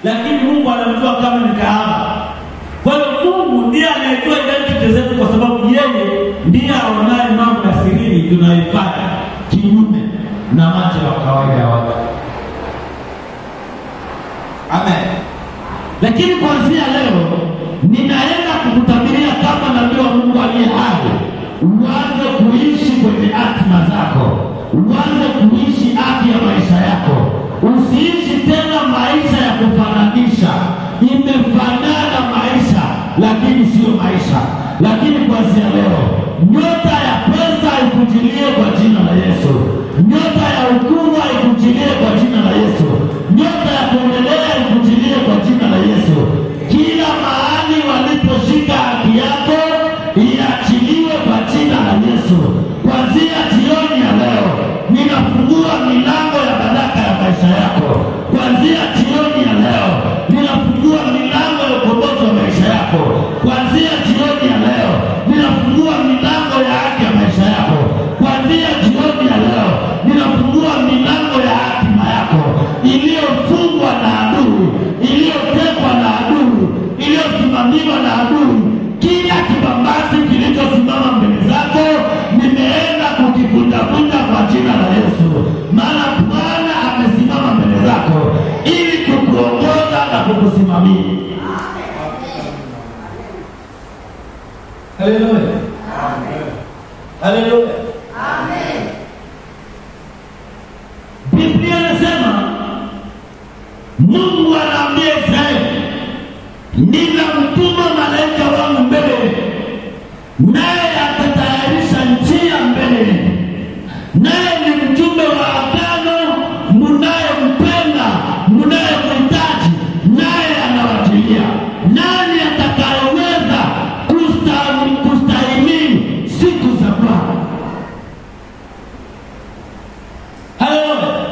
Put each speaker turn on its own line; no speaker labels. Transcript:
lakini Mungu anamjua kama ni kahaba. Kwa hiyo Mungu ndiye anayejua identity zetu, kwa sababu yeye ndiye aonaye mambo ya siri tunayofanya kinyume na macho ya kawaida ya watu. Amen. Lakini kuanzia leo ninaenda kukutabiria kama nabii wa Mungu aliye hai, uanze kuishi kwenye hatima zako, uanze kuishi haki ya maisha yako. Usiishi tena maisha ya kufananisha. Imefanana maisha lakini sio maisha. Lakini kuanzia leo nyota ya pesa ikujilie kwa jina la Yesu. Nyota ya hukumu ikujilie kwa jina la Yesu. Nyota ya kuendelea ikujilie kwa jina la Yesu. Kila mahali waliposhika haki yako iachiliwe kwa jina la Yesu. Kuanzia jioni ya leo ninafungua milango ya baraka ya maisha yako. Kuanzia jioni ya leo ninafungua milango ya ukombozi wa maisha yako. Kuanzia jioni ya leo ninafungua milango ya haki ya maisha yako. Kuanzia jioni ya leo ninafungua milango ya hatima yako iliyofungwa na adui, iliyotekwa na adui, iliyosimamiwa na adui. Kila kibambazi kilichosimama mbele zako nimeenda kukivunjavunja kwa jina la Yesu. Maana Bwana amesimama mbele zako ili kukuongoza na kukusimamia. Haleluya. Amen. Haleluya. Amen. Biblia inasema Mungu anaambia Israeli, ninamtuma malaika wangu mbele, naye atatayarisha njia mbele. Naye ni mjumbe wa agano mnayempenda, mnayemhitaji, naye anawajilia. Nani atakayeweza kustahimili siku za Bwana? Haleluya.